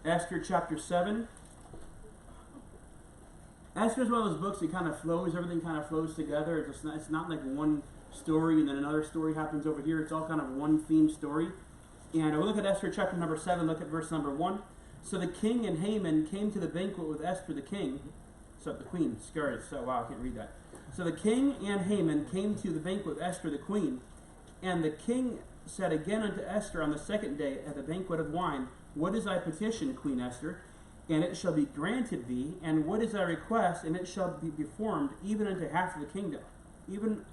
Esther chapter 7. Esther is one of those books that kind of flows, everything kind of flows together. It's not like one story and then another story happens over here. It's all kind of one theme story. And we'll look at Esther chapter number 7, look at verse number 1. So the king and Haman came to the banquet with Esther the king. So the queen, scared. So wow, I can't read that. So the king and Haman came to the banquet with Esther the queen. And the king said again unto Esther on the second day at the banquet of wine, What is thy petition, Queen Esther? And it shall be granted thee. And what is thy request? And it shall be performed even unto half of the kingdom. Even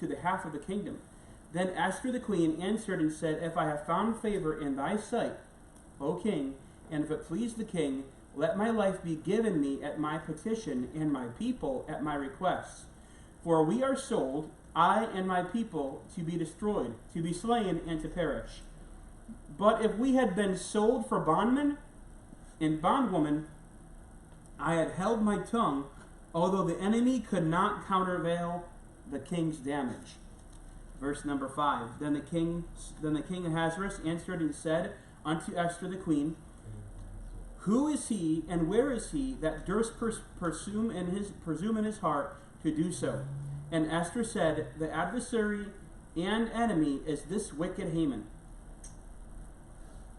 to the half of the kingdom. Then Esther the queen answered and said, If I have found favor in thy sight, O king, and if it please the king, let my life be given me at my petition, and my people at my request. For we are sold, I and my people, to be destroyed, to be slain, and to perish. But if we had been sold for bondmen and bondwomen, I had held my tongue, although the enemy could not countervail the king's damage. Verse number 5. Then the king Ahasuerus answered and said unto Esther the queen, Who is he and where is he that durst presume in his heart to do so? And Esther said, The adversary and enemy is this wicked Haman.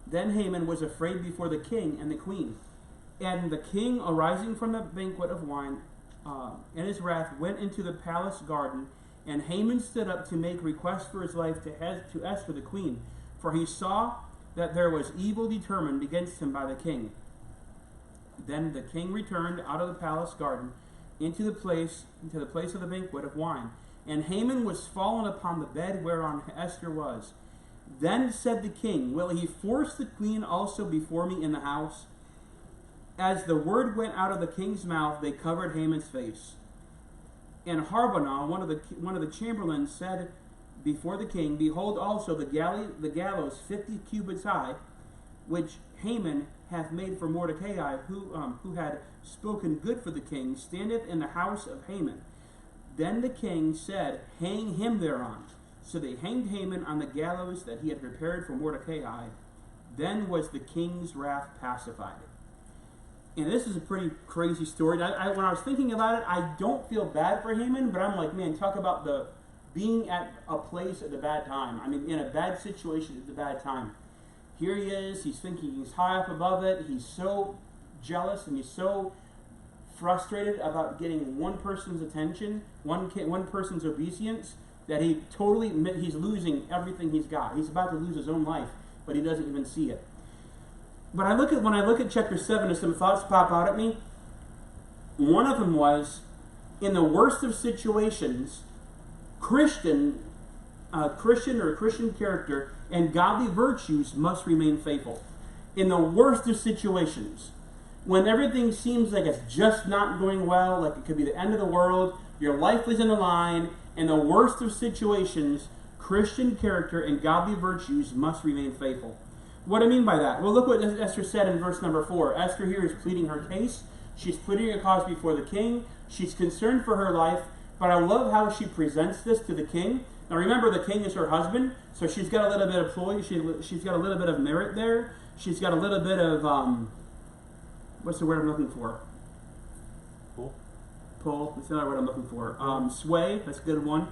Then Haman was afraid before the king and the queen. And the king, arising from the banquet of wine, in his wrath, went into the palace garden. And Haman stood up to make request for his life to Esther the queen. For he saw that there was evil determined against him by the king. Then the king returned out of the palace garden into the place of the banquet of wine. And Haman was fallen upon the bed whereon Esther was. Then said the king, Will he force the queen also before me in the house? As the word went out of the king's mouth, they covered Haman's face. And Harbonah, one of the chamberlains, said before the king, Behold also the gallows 50 cubits high, which Haman hath made for Mordecai, who had spoken good for the king, standeth in the house of Haman. Then the king said, Hang him thereon. So they hanged Haman on the gallows that he had prepared for Mordecai. Then was the king's wrath pacified. And this is a pretty crazy story. When I was thinking about it, I don't feel bad for Haman, but I'm like, man, talk about the being at a place at the bad time. I mean, in a bad situation at the bad time. Here he is, he's thinking he's high up above it, he's so jealous and he's so frustrated about getting one person's attention, one person's obeisance, that he's losing everything he's got. He's about to lose his own life, but he doesn't even see it. But when I look at chapter 7, some thoughts pop out at me. One of them was, in the worst of situations, Christian character and godly virtues must remain faithful. In the worst of situations, when everything seems like it's just not going well, like it could be the end of the world, your life is in the line, in the worst of situations, Christian character and godly virtues must remain faithful. What do I mean by that? Well, look what Esther said in verse number 4. Esther here is pleading her case. She's pleading a cause before the king. She's concerned for her life, but I love how she presents this to the king. Now remember, the king is her husband, so she's got a little bit of ploy. She's got a little bit of merit there. She's got a little bit of, what's the word I'm looking for? Pull. That's not the word I'm looking for. Sway, that's a good one.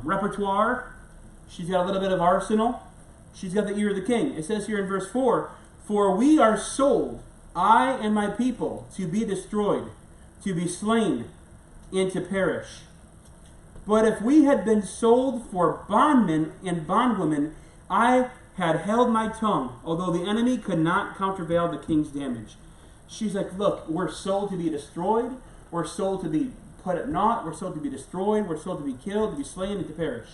Repertoire. She's got a little bit of arsenal. She's got the ear of the king. It says here in verse 4, For we are sold, I and my people, to be destroyed, to be slain, and to perish. But if we had been sold for bondmen and bondwomen, I had held my tongue, although the enemy could not countervail the king's damage. She's like, look, we're sold to be destroyed. We're sold to be put at naught. We're sold to be destroyed. We're sold to be killed, to be slain, and to perish.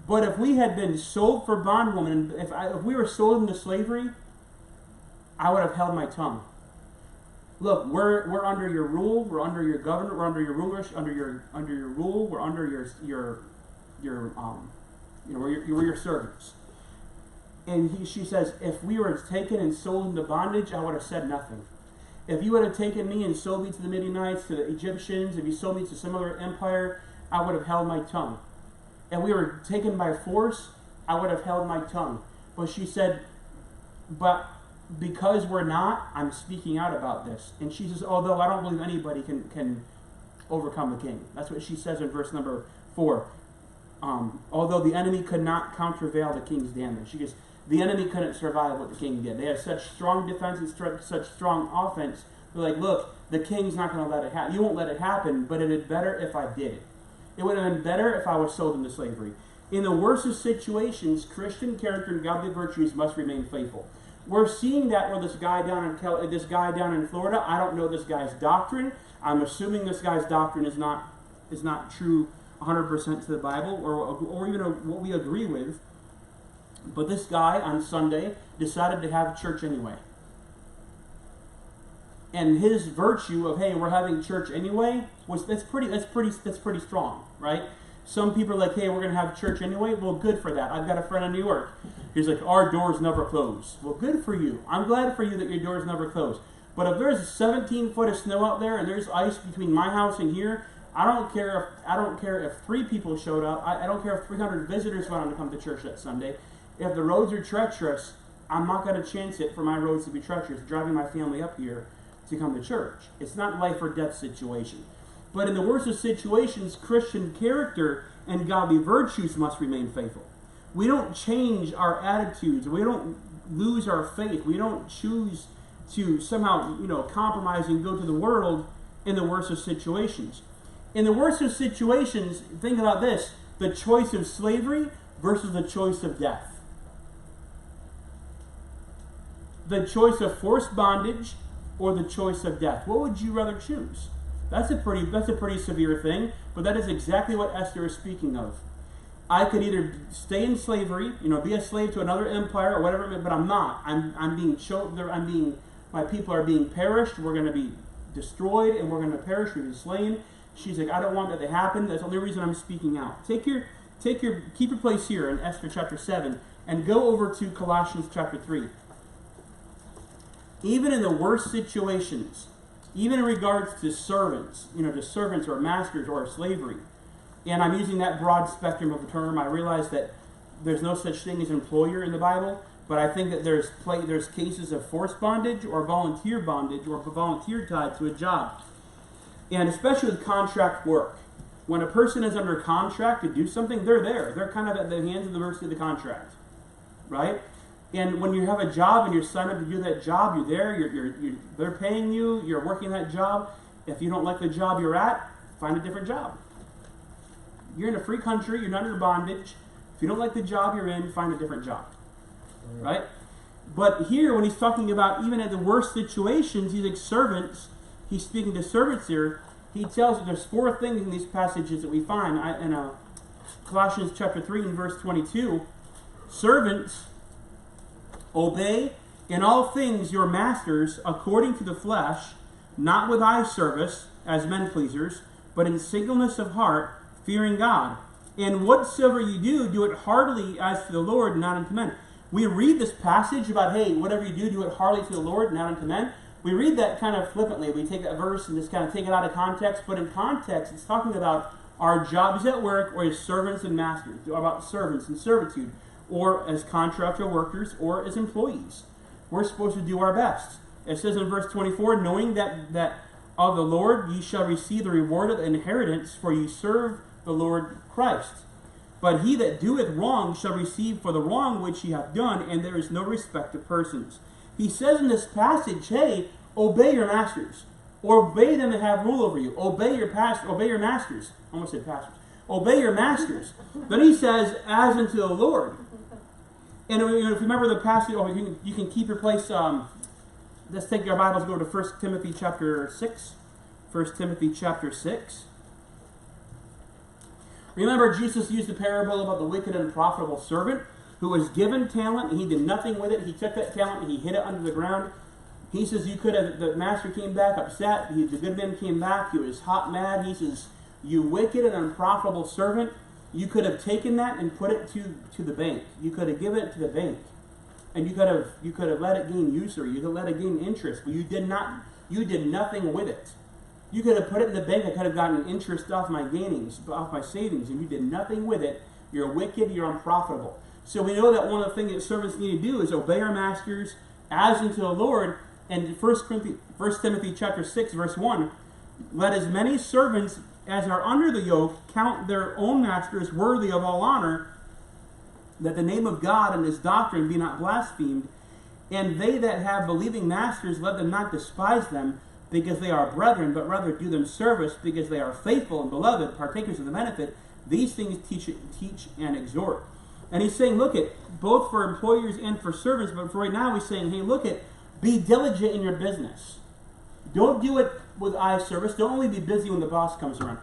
But if we had been sold for bondwomen, if we were sold into slavery, I would have held my tongue. Look, we're under your rule. We're under your government. We're under your rulers. Under your rule. We're under we're your servants. And she says, if we were taken and sold into bondage, I would have said nothing. If you would have taken me and sold me to the Midianites, to the Egyptians, if you sold me to some other empire, I would have held my tongue. If we were taken by force, I would have held my tongue. But she said, but because we're not, I'm speaking out about this. And she says, although I don't believe anybody can overcome the king. That's what she says in verse number 4. Although the enemy could not countervail the king's damage. She goes, the enemy couldn't survive what the king did. They had such strong defense and such strong offense. They're like, look, the king's not going to let it happen. You won't let it happen, but it'd be better if I did it. It would have been better if I was sold into slavery. In the worst of situations, Christian character and godly virtues must remain faithful. We're seeing that with this guy down in Florida. I don't know this guy's doctrine. I'm assuming this guy's doctrine is not true 100% to the Bible or even what we agree with. But this guy on Sunday decided to have church anyway. And his virtue of, hey, we're having church anyway, that's pretty strong, right? Some people are like, hey, we're going to have church anyway. Well, good for that. I've got a friend in New York. He's like, our doors never close. Well, good for you. I'm glad for you that your doors never close. But if there's 17 foot of snow out there and there's ice between my house and here, I don't care if 3 people showed up. I don't care if 300 visitors wanted to come to church that Sunday. If the roads are treacherous, I'm not going to chance it for my roads to be treacherous, driving my family up here to come to church. It's not life or death situation. But in the worst of situations, Christian character and godly virtues must remain faithful. We don't change our attitudes. We don't lose our faith. We don't choose to somehow, compromise and go to the world in the worst of situations. In the worst of situations, think about this: the choice of slavery versus the choice of death. The choice of forced bondage or the choice of death. What would you rather choose? That's a pretty severe thing, but that is exactly what Esther is speaking of. I could either stay in slavery, be a slave to another empire or whatever, but I'm not. I'm being chosen. My people are being perished. We're going to be destroyed, and we're going to perish. We're going to be slain. She's like, I don't want that to happen. That's the only reason I'm speaking out. Keep your place here in Esther chapter 7, and go over to Colossians chapter 3. Even in the worst situations, even in regards to servants, to servants or masters or slavery, and I'm using that broad spectrum of the term. I realize that there's no such thing as employer in the Bible, but I think that there's cases of forced bondage or volunteer bondage or volunteer tied to a job. And especially with contract work. When a person is under contract to do something, they're there. They're kind of at the hands of the mercy of the contract, right? And when you have a job and you're signed up to do that job, you're there, they're paying you, you're working that job. If you don't like the job you're at, find a different job. You're in a free country, you're not under bondage. If you don't like the job you're in, find a different job, right? But here, when he's talking about even at the worst situations, he's like servants. He's speaking to servants here. He tells us there's 4 things in these passages that we find in Colossians chapter 3 and verse 22. Servants, obey in all things your masters according to the flesh, not with eye service as men pleasers, but in singleness of heart, fearing God. And whatsoever you do, do it heartily as to the Lord, not unto men. We read this passage about, hey, whatever you do it heartily to the Lord, not unto men. We read that kind of flippantly. We take that verse and just kind of take it out of context. But in context, it's talking about our jobs at work or as servants and masters, about servants and servitude, or as contractor workers or as employees. We're supposed to do our best. It says in verse 24, knowing that of the Lord ye shall receive the reward of the inheritance, for ye serve the Lord Christ. But he that doeth wrong shall receive for the wrong which he hath done, and there is no respect of persons. He says in this passage, hey, obey your masters. Obey them that have rule over you. Obey your masters. I almost said pastors. Obey your masters. Then he says, as unto the Lord. And if you remember the passage, you can keep your place. Let's take our Bibles, go to 1 Timothy chapter 6. 1 Timothy chapter 6. Remember, Jesus used the parable about the wicked and unprofitable servant who was given talent and he did nothing with it. He took that talent and he hid it under the ground. He says, the master came back upset. The good man came back. He was hot mad. He says, you wicked and unprofitable servant, you could have taken that and put it to the bank. You could have given it to the bank. And you could have let it gain usury. You could let it gain interest. But you did not. You did nothing with it. You could have put it in the bank. I could have gotten interest off my gainings, off my savings, and you did nothing with it. You're wicked. You're unprofitable. So we know that one of the things that servants need to do is obey our masters, as unto the Lord. And 1 Timothy chapter 6, verse 1, let as many servants as are under the yoke count their own masters worthy of all honor, that the name of God and his doctrine be not blasphemed. And they that have believing masters, let them not despise them, because they are brethren, but rather do them service, because they are faithful and beloved, partakers of the benefit. These things teach and exhort. And he's saying, look at, both for employers and for servants, but for right now he's saying, hey, look at, be diligent in your business. Don't do it with eye service. Don't only be busy when the boss comes around.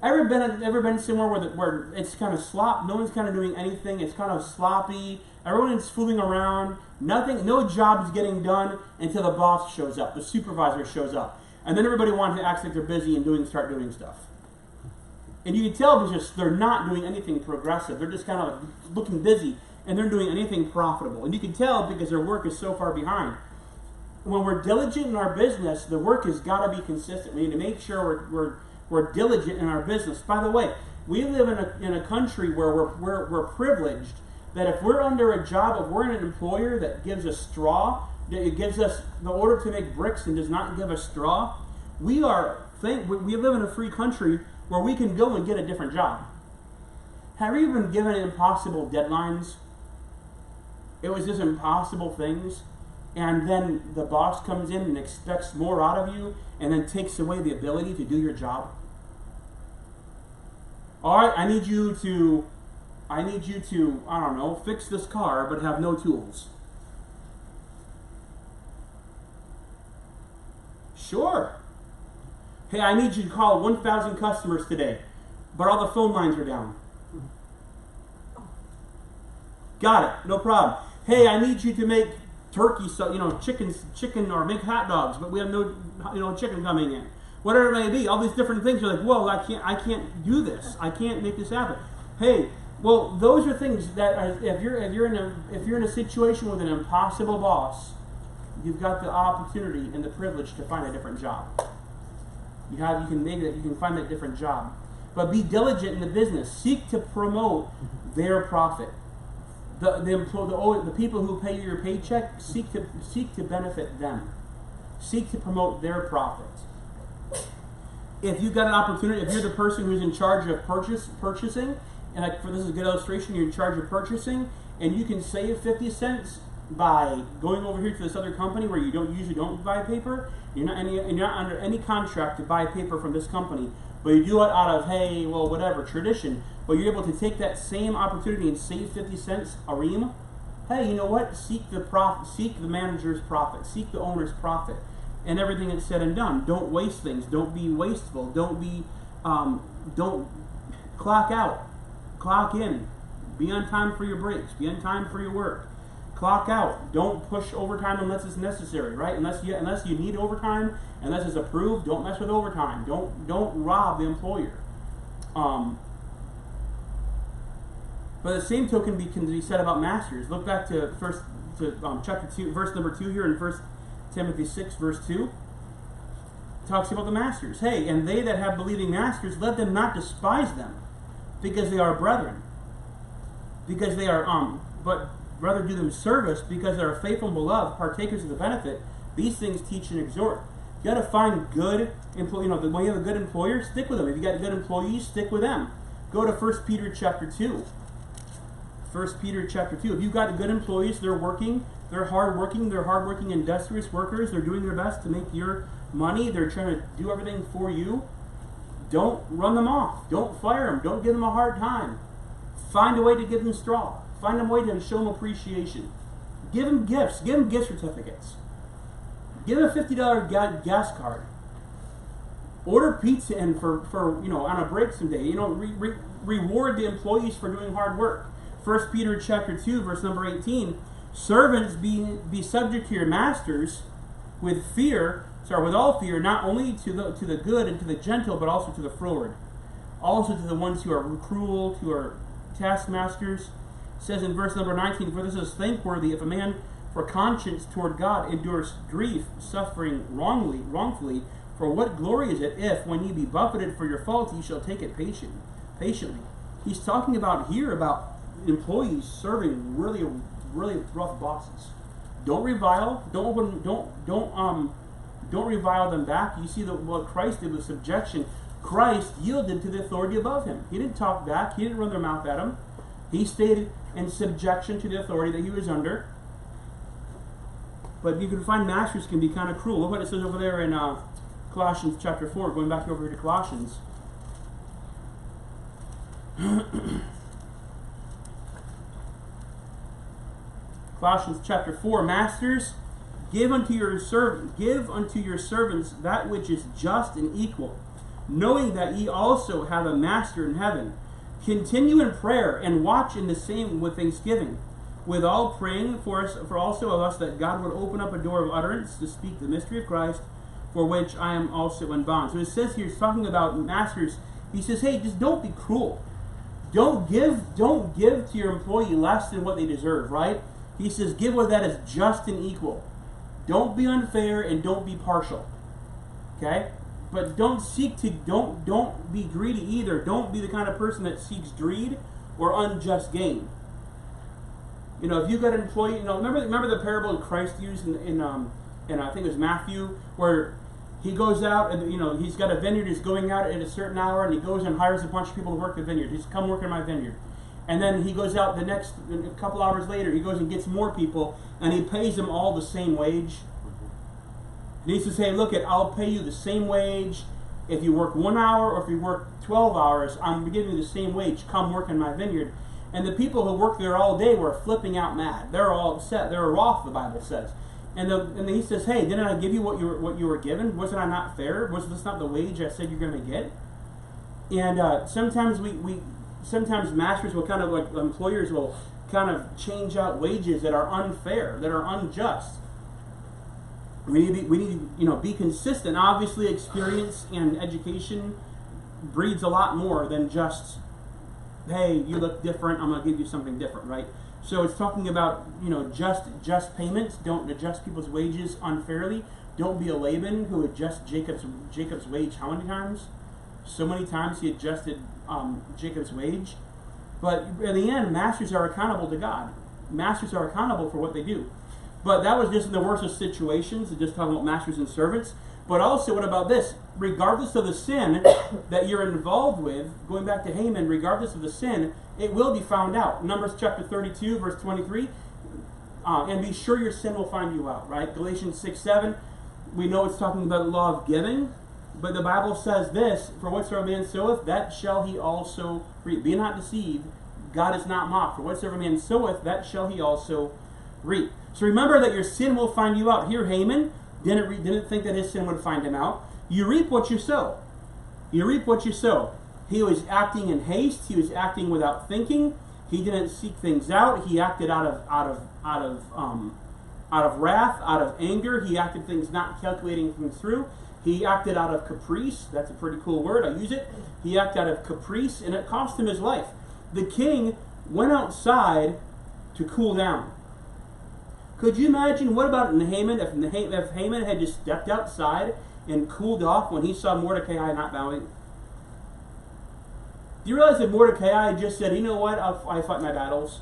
Ever been somewhere where it's kind of slop? No one's kind of doing anything. It's kind of sloppy. Everyone's fooling around. Nothing. No job is getting done until the boss shows up. The supervisor shows up, and then everybody wants to act like they're busy and start doing stuff. And you can tell because they're not doing anything progressive. They're just kind of looking busy, and they're doing anything profitable. And you can tell because their work is so far behind. When we're diligent in our business, the work has got to be consistent. We need to make sure we're diligent in our business. By the way, we live in a country where we're privileged that if we're under a job, if we're in an employer that gives us straw, that it gives us the order to make bricks and does not give us straw, we live in a free country where we can go and get a different job. Have you been given impossible deadlines? It was just impossible things, and then the boss comes in and expects more out of you and then takes away the ability to do your job. All right, I need you to, I don't know, fix this car but have no tools. Sure. Hey, I need you to call 1,000 customers today, but all the phone lines are down. Got it, no problem. Hey, I need you to make turkey, chicken, or make hot dogs, but we have no, chicken coming in. Whatever it may be, all these different things. You're like, whoa, I can't do this. I can't make this happen. Hey, well, those are things that are, if you're in a situation with an impossible boss, you've got the opportunity and the privilege to find a different job. You can find a different job. But be diligent in the business. Seek to promote their profit. The people who pay you your paycheck, seek to benefit them. Seek to promote their profit. If you've got an opportunity, if you're the person who's in charge of purchasing, and this is a good illustration, you're in charge of purchasing, and you can save 50 cents by going over here to this other company where you usually don't buy paper. You're not under any contract to buy paper from this company, but you do it out of tradition. But you're able to take that same opportunity and save 50 cents a ream. Hey, you know what? Seek the manager's profit, seek the owner's profit, and everything that's said and done. Don't waste things. Don't be wasteful. Don't clock out, clock in. Be on time for your breaks. Be on time for your work. Clock out. Don't push overtime unless it's necessary, right? Unless you need overtime, unless it's approved, don't mess with overtime. Don't rob the employer. But the same token can be said about masters. Look back to chapter 2, verse number 2 here in 1 Timothy 6, verse 2. It talks about the masters. Hey, and they that have believing masters, let them not despise them, because they are brethren. Because they are but rather do them service, because they are faithful and beloved, partakers of the benefit. These things teach and exhort. You got to find good employees. When you have a good employer, stick with them. If you got good employees, stick with them. Go to 1 Peter chapter 2. 1 Peter chapter 2. If you've got good employees, they're hardworking, industrious workers, they're doing their best to make your money, they're trying to do everything for you, don't run them off. Don't fire them. Don't give them a hard time. Find a way to give them straw. Find a way to show them appreciation. Give them gifts. Give them gift certificates. Give them a $50 gas card. Order pizza in for on a break someday. Reward the employees for doing hard work. 1 Peter chapter 2, verse number 18. Servants, be subject to your masters with all fear, not only to the good and to the gentle, but also to the froward. Also to the ones who are cruel, who are taskmasters. It says in verse number 19, for this is thankworthy if a man for conscience toward God endures grief, suffering wrongfully. For what glory is it if, when ye be buffeted for your faults, ye shall take it patiently. He's talking about employees serving really rough bosses. Don't revile. Don't revile them back. You see what Christ did with subjection. Christ yielded to the authority above him. He didn't talk back. He didn't run their mouth at him. He stayed in subjection to the authority that he was under. But you can find masters can be kind of cruel. Look what it says over there in Colossians chapter 4. Going back over to Colossians. Colossians chapter 4. Masters, give unto your servants that which is just and equal, knowing that ye also have a master in heaven. Continue in prayer and watch in the same with thanksgiving, with all praying for also of us that God would open up a door of utterance to speak the mystery of Christ, for which I am also in bonds. So it says here, it's talking about masters. He says, hey, just don't be cruel. Don't give to your employee less than what they deserve, right? He says, give what that is just and equal. Don't be unfair and don't be partial. Okay? But don't be greedy either. Don't be the kind of person that seeks greed or unjust gain. You know, if you got an employee, remember the parable that Christ used in I think it was Matthew, where he goes out and he's got a vineyard, he's going out at a certain hour, and he goes and hires a bunch of people to work the vineyard. He's come work in my vineyard. And then he goes out a couple hours later, he goes and gets more people, and he pays them all the same wage. And he says, hey, look, I'll pay you the same wage if you work 1 hour or if you work 12 hours. I'm giving you the same wage. Come work in my vineyard. And the people who worked there all day were flipping out mad. They're all upset. They're wroth, the Bible says. And he says, hey, didn't I give you what you were given? Wasn't I not fair? Was this not the wage I said you're going to get? And sometimes sometimes masters will kind of, like employers will kind of change out wages that are unfair, that are unjust. We need to be consistent. Obviously, experience and education breeds a lot more than just, hey, you look different, I'm going to give you something different, right? So it's talking about, just payments. Don't adjust people's wages unfairly. Don't be a Laban who adjusts Jacob's wage how many times? So many times he adjusted Jacob's wage. But in the end, masters are accountable to God. Masters are accountable for what they do. But that was just in the worst of situations, just talking about masters and servants. But also, what about this? Regardless of the sin that you're involved with, going back to Haman, regardless of the sin, it will be found out. Numbers chapter 32, verse 23, and be sure your sin will find you out, right? Galatians 6:7, we know it's talking about the law of giving, but the Bible says this, for whatsoever man soweth, that shall he also reap. Be not deceived, God is not mocked. For whatsoever man soweth, that shall he also reap. So remember that your sin will find you out. Here, Haman didn't think that his sin would find him out. You reap what you sow. You reap what you sow. He was acting in haste. He was acting without thinking. He didn't seek things out. He acted out of wrath, out of anger. He acted things not calculating things through. He acted out of caprice. That's a pretty cool word. I use it. He acted out of caprice, and it cost him his life. The king went outside to cool down. Could you imagine, what about Haman, if Haman had just stepped outside and cooled off when he saw Mordecai not bowing? Do you realize that Mordecai just said, you know what, I fight my battles.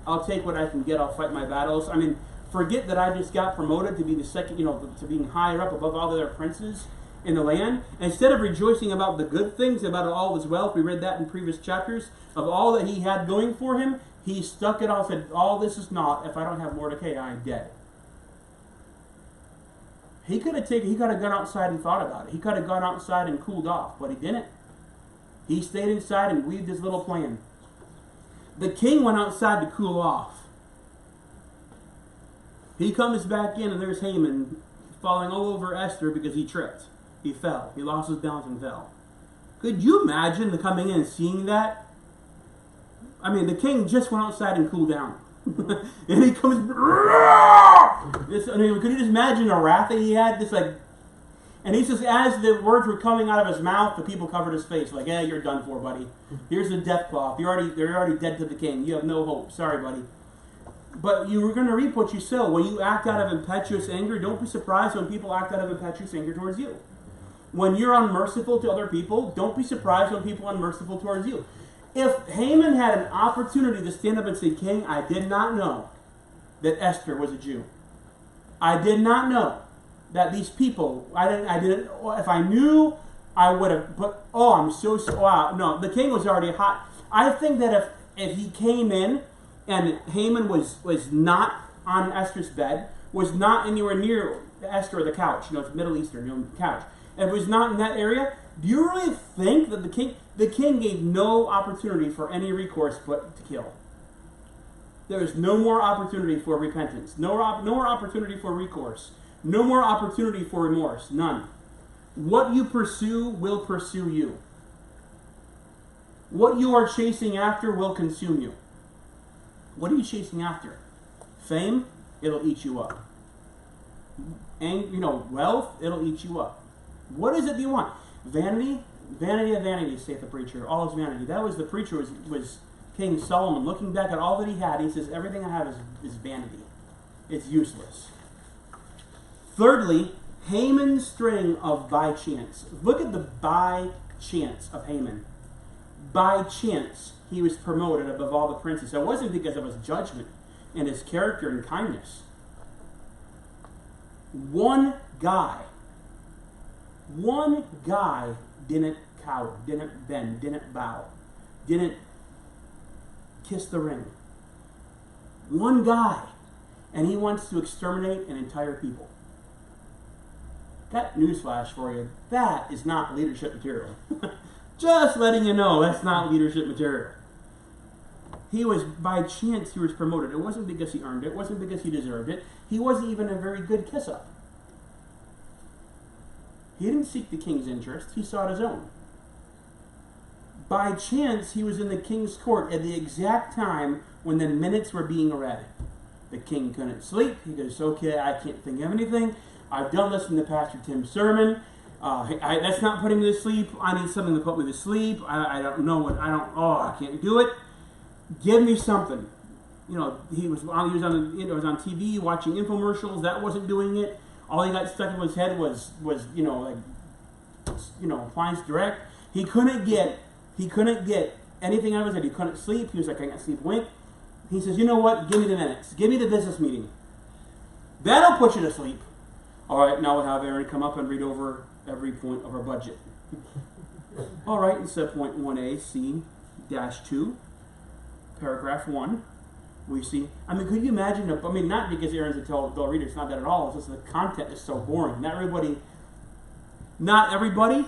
I'll take what I can get, I'll fight my battles. I mean, forget that I just got promoted to be the second, to being higher up above all the other princes in the land. Instead of rejoicing about the good things, about all his wealth, we read that in previous chapters, of all that he had going for him, he stuck it off and said, all this is not if I don't have Mordecai, I'm dead. He could have gone outside and thought about it. He could have gone outside and cooled off, but he didn't. He stayed inside and weaved his little plan. The king went outside to cool off. He comes back in and there's Haman falling all over Esther because he tripped. He fell. He lost his balance and fell. Could you imagine the coming in and seeing that? I mean, the king just went outside and cooled down. And he comes, could you just imagine the wrath that he had? And he says, as the words were coming out of his mouth, the people covered his face, like, you're done for, buddy. Here's the death cloth. They're already dead to the king. You have no hope. Sorry, buddy. But you were going to reap what you sow. When you act out of impetuous anger, don't be surprised when people act out of impetuous anger towards you. When you're unmerciful to other people, don't be surprised when people are unmerciful towards you. If Haman had an opportunity to stand up and say, King, I did not know that Esther was a Jew. I did not know that these people, if I knew, I would have put, wow. No, the king was already hot. I think that if he came in and Haman was not on Esther's bed, was not anywhere near Esther or the couch, it's Middle Eastern, couch, and was not in that area, do you really think that the king gave no opportunity for any recourse but to kill? There is no more opportunity for repentance, no more opportunity for recourse, no more opportunity for remorse, none. What you pursue will pursue you. What you are chasing after will consume you. What are you chasing after? Fame? It'll eat you up. And wealth? It'll eat you up. What is it that you want? Vanity? Vanity of vanity, saith the preacher. All is vanity. That was the preacher, was King Solomon. Looking back at all that he had, he says, everything I have is vanity. It's useless. Thirdly, Haman's string of by chance. Look at the by chance of Haman. By chance, he was promoted above all the princes. It wasn't because of his judgment and his character and kindness. One guy didn't cower, didn't bend, didn't bow, didn't kiss the ring. One guy, and he wants to exterminate an entire people. That newsflash for you, that is not leadership material. Just letting you know, that's not leadership material. He was, by chance, he was promoted. It wasn't because he earned it. It wasn't because he deserved it. He wasn't even a very good kiss-up. He didn't seek the king's interest. He sought his own. By chance, he was in the king's court at the exact time when the minutes were being read. The king couldn't sleep. He goes, okay, I can't think of anything. I've done listening to Pastor Tim's sermon. That's not putting me to sleep. I need something to put me to sleep. I don't know what, I can't do it. Give me something. He was on TV watching infomercials. That wasn't doing it. All he got stuck in his head was Appliance Direct. He couldn't get anything out of his head. He couldn't sleep. He was like, I can't sleep, wink. He says, you know what? Give me the minutes. Give me the business meeting. That'll put you to sleep. All right, now we'll have Aaron come up and read over every point of our budget. All right, instead of point 1A, C-2, paragraph 1, we see, could you imagine, not because Aaron's a dull reader, it's not that at all, it's just the content is so boring. Not everybody,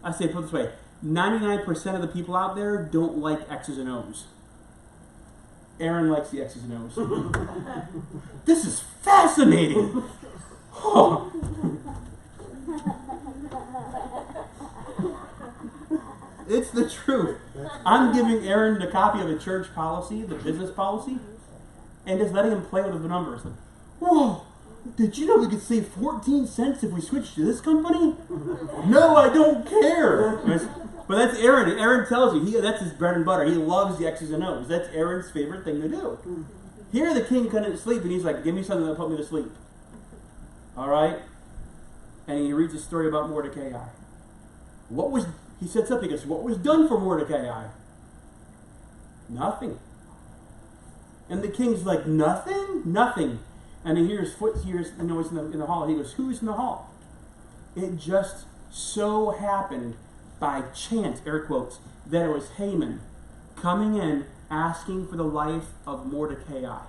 I say put it this way, 99% of the people out there don't like X's and O's. Aaron likes the X's and O's. This is fascinating. Oh. It's the truth. I'm giving Aaron the copy of the church policy, the business policy, and just letting him play with the numbers. Whoa, did you know we could save 14 cents if we switched to this company? No, I don't care. But that's Aaron. Aaron tells you, that's his bread and butter. He loves the X's and O's. That's Aaron's favorite thing to do. Here the king couldn't sleep, and he's like, give me something that'll put me to sleep. All right? And he reads a story about Mordecai. He sets up, he goes, what was done for Mordecai? Nothing. And the king's like, nothing? Nothing. And he hears he's in the hall. He goes, who's in the hall? It just so happened by chance, air quotes, that it was Haman coming in asking for the life of Mordecai,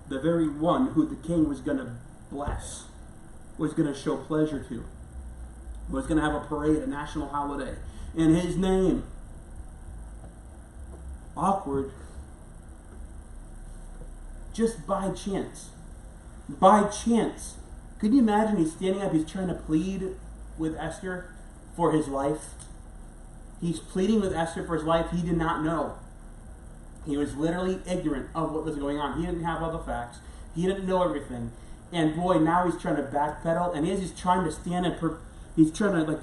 the very one who the king was going to bless, was going to show pleasure to, was going to have a parade, a national holiday in his name. Awkward. Just by chance. By chance. Could you imagine he's standing up, he's trying to plead with Esther for his life? He's pleading with Esther for his life. He did not know. He was literally ignorant of what was going on. He didn't have all the facts. He didn't know everything. And boy, now he's trying to backpedal. And as he's trying to stand and he's trying to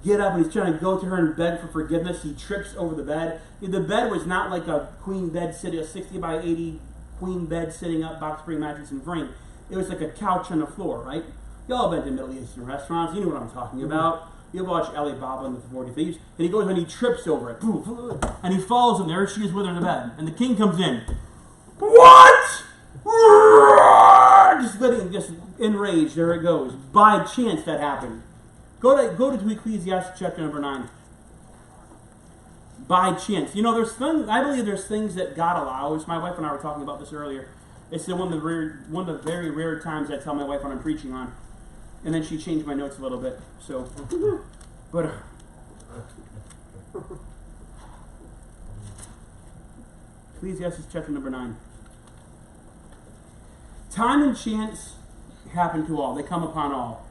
get up and he's trying to go to her and beg for forgiveness. He trips over the bed. The bed was not like a queen bed sitting, a 60 by 80 queen bed sitting up, box spring mattress and frame. It was like a couch on the floor, right? Y'all been to Middle Eastern restaurants. You know what I'm talking about. You watch Alibaba and the 40 Thieves. And he goes and he trips over it. And he falls in there. She's with her in the bed. And the king comes in. What? just letting just enraged. There it goes. By chance that happened. Go to Ecclesiastes chapter number 9. By chance. You know, I believe there's things that God allows. My wife and I were talking about this earlier. It's one of the very rare times I tell my wife what I'm preaching on. And then she changed my notes a little bit. So, but Ecclesiastes chapter number 9. Time and chance happen to all. They come upon all.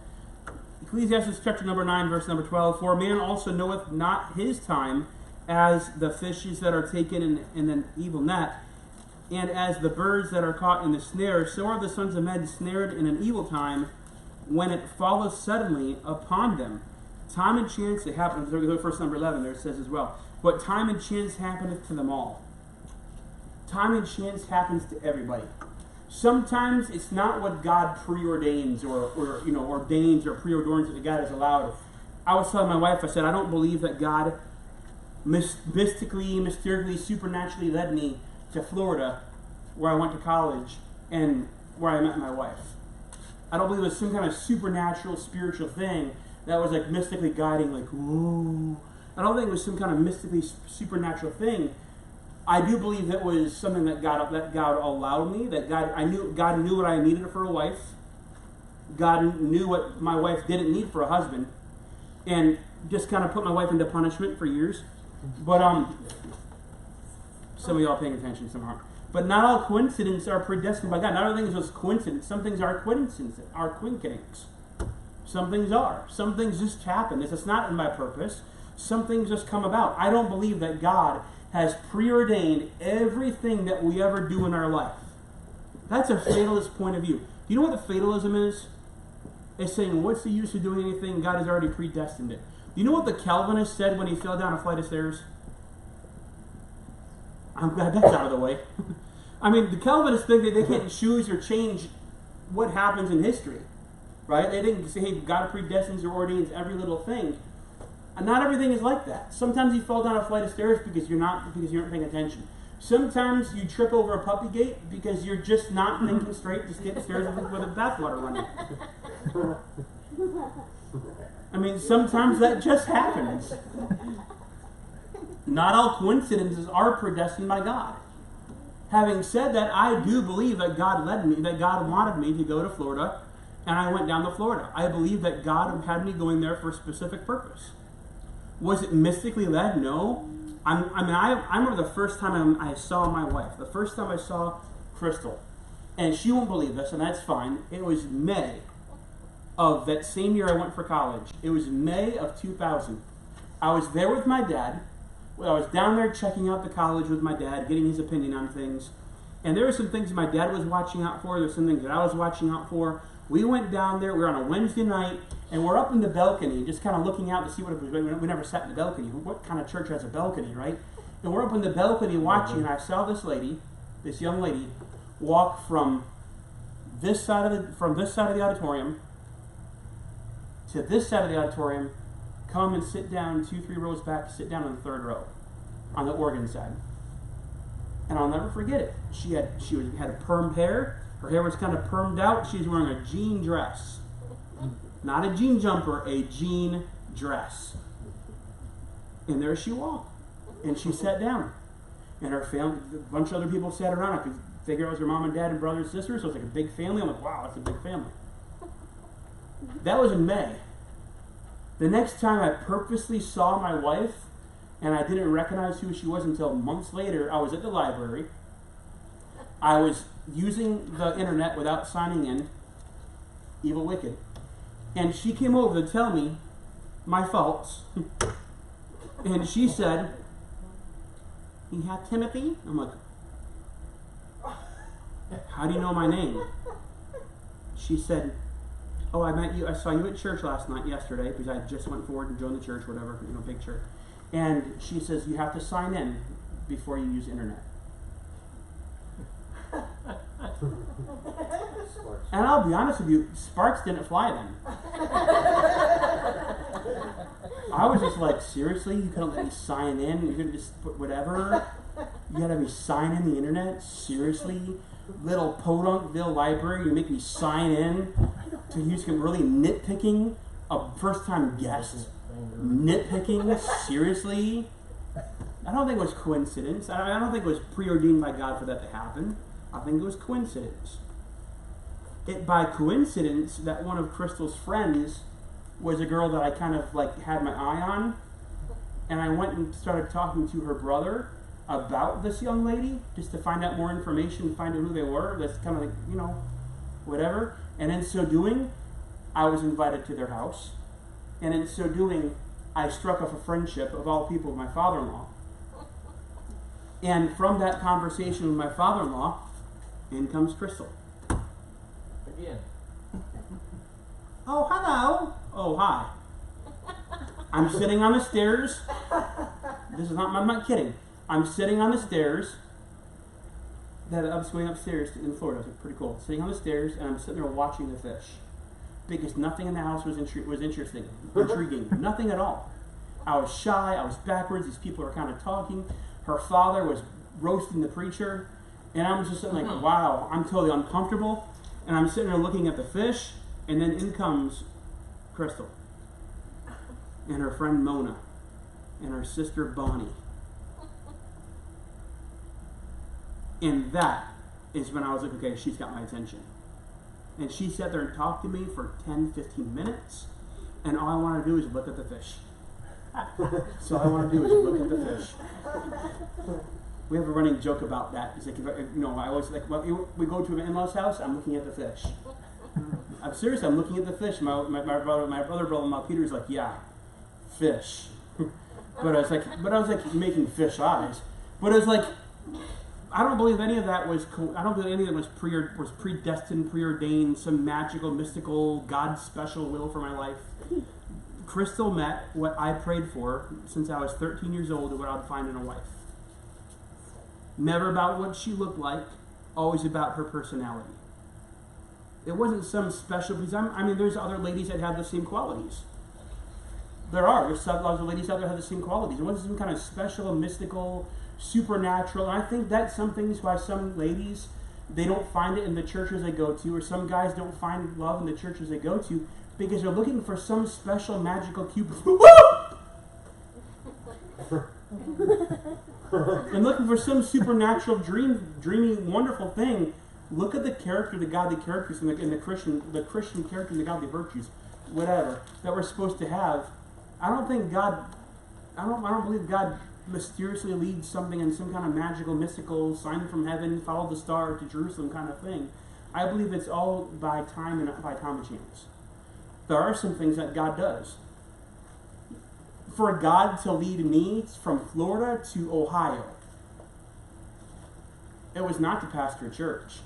Ecclesiastes chapter number 9, verse number 12. For man also knoweth not his time, as the fishes that are taken in an evil net, and as the birds that are caught in the snare, so are the sons of men snared in an evil time, when it falleth suddenly upon them. Time and chance, it happens. Verse number 11 there it says as well. But time and chance happeneth to them all. Time and chance happens to everybody. Sometimes it's not what God preordains or ordains or preordains that God has allowed. I was telling my wife, I said, I don't believe that God mystically, mysteriously, supernaturally led me to Florida, where I went to college, and where I met my wife. I don't believe it was some kind of supernatural, spiritual thing that was like mystically guiding, like, whoa. I don't think it was some kind of mystically supernatural thing. I do believe it was something that God allowed me, that God knew what I needed for a wife. God knew what my wife didn't need for a husband, and just kind of put my wife into punishment for years. But some of y'all paying attention, some aren't. But not all coincidences are predestined by God. Not all things are coincidence. Some things are coincidences, are quinkings. Some things are. Some things just happen. It's not in my purpose. Some things just come about. I don't believe that God has preordained everything that we ever do in our life. That's a fatalist point of view. Do you know what the fatalism is? It's saying, what's the use of doing anything? God has already predestined it. Do you know what the Calvinist said when he fell down a flight of stairs? I'm glad that's out of the way. I mean, the Calvinists think that they can't choose or change what happens in history. Right? They didn't say, hey, God predestines or ordains every little thing. And not everything is like that. Sometimes you fall down a flight of stairs because you aren't paying attention. Sometimes you trip over a puppy gate because you're just not thinking straight, just get stairs with a bathwater running. I mean, sometimes that just happens. Not all coincidences are predestined by God. Having said that, I do believe that God led me, that God wanted me to go to Florida, and I went down to Florida. I believe that God had me going there for a specific purpose. Was it mystically led? No. I remember the first time I saw my wife, the first time I saw Crystal, and she won't believe this, and that's fine. It was May of that same year I went for college. It was May of 2000. I was there with my dad. I was down there checking out the college with my dad, getting his opinion on things. And there were some things my dad was watching out for. There were some things that I was watching out for. We went down there. We were on a Wednesday night, and we're up in the balcony, just kind of looking out to see what it was. We never sat in the balcony. What kind of church has a balcony, right? And we're up in the balcony watching, and I saw this lady, this young lady, walk from this side of the auditorium to this side of the auditorium, come and sit down 2-3 rows back, sit down on the third row, on the organ side. And I'll never forget it. She had a permed hair. Her hair was kind of permed out. She was wearing a jean dress. Not a jean jumper, a jean dress. And there she walked. And she sat down. And her family, a bunch of other people sat around. I could figure it was her mom and dad and brother and sister, so it was like a big family. I'm like, wow, that's a big family. That was in May. The next time I purposely saw my wife, and I didn't recognize who she was until months later, I was at the library. I was using the internet without signing in, evil wicked, and she came over to tell me my faults. And she said, "You have Timothy?" I'm like, "How do you know my name?" She said, "Oh, I met you. I saw you at church yesterday, because I just went forward and joined the church, whatever, big church." And she says, "You have to sign in before you use internet." And I'll be honest with you, sparks didn't fly then. I was just like, seriously? You couldn't let me sign in? You couldn't just put whatever? You gotta be signing the internet? Seriously? Little Podunkville library, you make me sign in to use really nitpicking a first-time guest? Nitpicking? Seriously? I don't think it was coincidence. I don't think it was preordained by God for that to happen. I think it was coincidence. By coincidence that one of Crystal's friends was a girl that I kind of had my eye on, and I went and started talking to her brother about this young lady just to find out more information, find out who they were. That's kind of whatever. And in so doing, I was invited to their house, and in so doing, I struck up a friendship of all people with my father-in-law. And from that conversation with my father-in-law, in comes Crystal. Again. Oh, hello. Oh, hi. I'm sitting on the stairs. I'm not kidding. I'm sitting on the stairs. I was going upstairs in Florida. It was pretty cool. Sitting on the stairs, and I'm sitting there watching the fish. Because nothing in the house was interesting, intriguing. Nothing at all. I was shy. I was backwards. These people were kind of talking. Her father was roasting the preacher. And I'm just sitting wow, I'm totally uncomfortable. And I'm sitting there looking at the fish, and then in comes Crystal. And her friend Mona. And her sister Bonnie. And that is when I was like, okay, she's got my attention. And she sat there and talked to me for 10, 15 minutes. And all I want to do is look at the fish. So all I want to do is look at the fish. We have a running joke about that. It's I always we go to an in-law's house, I'm looking at the fish. I'm serious, I'm looking at the fish. My brother-in-law Peter's like, yeah, fish. But I was like making fish eyes. But it was I don't believe any of that was. I don't believe any of it was predestined, preordained, some magical, mystical, God's special will for my life. Crystal met what I prayed for since I was 13 years old, and what I'd find in a wife. Never about what she looked like, always about her personality. It wasn't some special. Because there's other ladies that have the same qualities. There's lots of ladies out there that have the same qualities. It wasn't some kind of special, mystical, supernatural. And I think that's some things why some ladies, they don't find it in the churches they go to, or some guys don't find love in the churches they go to, because they're looking for some special magical cupid. And looking for some supernatural dreamy, wonderful thing. Look at the character, the godly characters, and the Christian character, and the godly virtues, whatever, that we're supposed to have. I don't believe God mysteriously leads something in some kind of magical, mystical, sign from heaven, follow the star to Jerusalem kind of thing. I believe it's all by time and chance. There are some things that God does. For God to lead me from Florida to Ohio, it was not to pastor a church.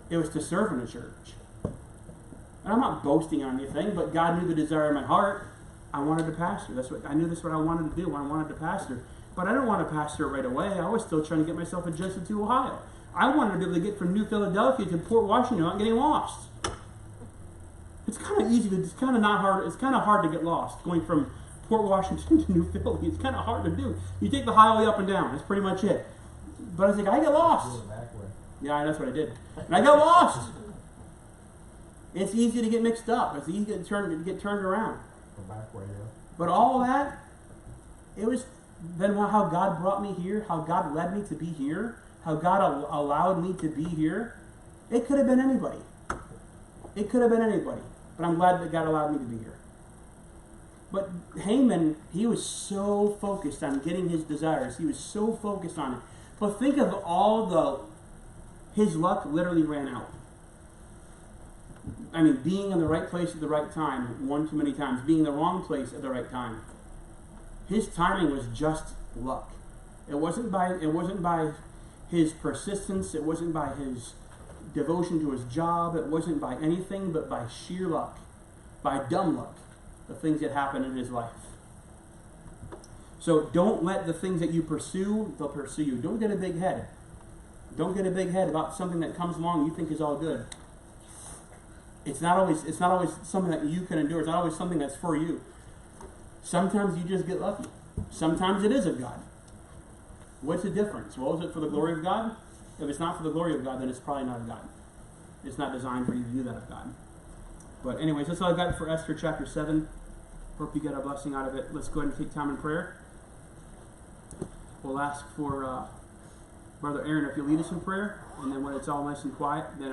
It was to serve in a church. And I'm not boasting on anything, but God knew the desire of my heart. I wanted to pastor. I knew that's what I wanted to do. I wanted to pastor. But I didn't want to pastor right away. I was still trying to get myself adjusted to Ohio. I wanted to be able to get from New Philadelphia to Port Washington without getting lost. It's kind of easy, but it's kind of not hard. It's kind of hard to get lost going from Port Washington to New Philly. It's kind of hard to do. You take the highway up and down. That's pretty much it. But I was like, I get lost. Yeah, that's what I did. And I got lost. It's easy to get mixed up. It's easy to get turned around. But all of that, it was then how God brought me here, how God led me to be here, how God allowed me to be here. It could have been anybody. It could have been anybody. But I'm glad that God allowed me to be here. But Haman, he was so focused on getting his desires. He was so focused on it. But think of his luck literally ran out. Being in the right place at the right time, one too many times. Being in the wrong place at the right time. His timing was just luck. It wasn't by his persistence. It wasn't by his devotion to his job. It wasn't by anything but by sheer luck. By dumb luck. The things that happen in his life. So don't let the things that you pursue, they'll pursue you. Don't get a big head. Don't get a big head about something that comes along you think is all good. It's not always something that you can endure. It's not always something that's for you. Sometimes you just get lucky. Sometimes it is of God. What's the difference? Well, is it for the glory of God? If it's not for the glory of God, then it's probably not of God. It's not designed for you to do that of God. But anyways, that's all I got for Esther chapter 7. Hope you get a blessing out of it. Let's go ahead and take time in prayer. We'll ask for Brother Aaron if you'll lead us in prayer. And then when it's all nice and quiet, then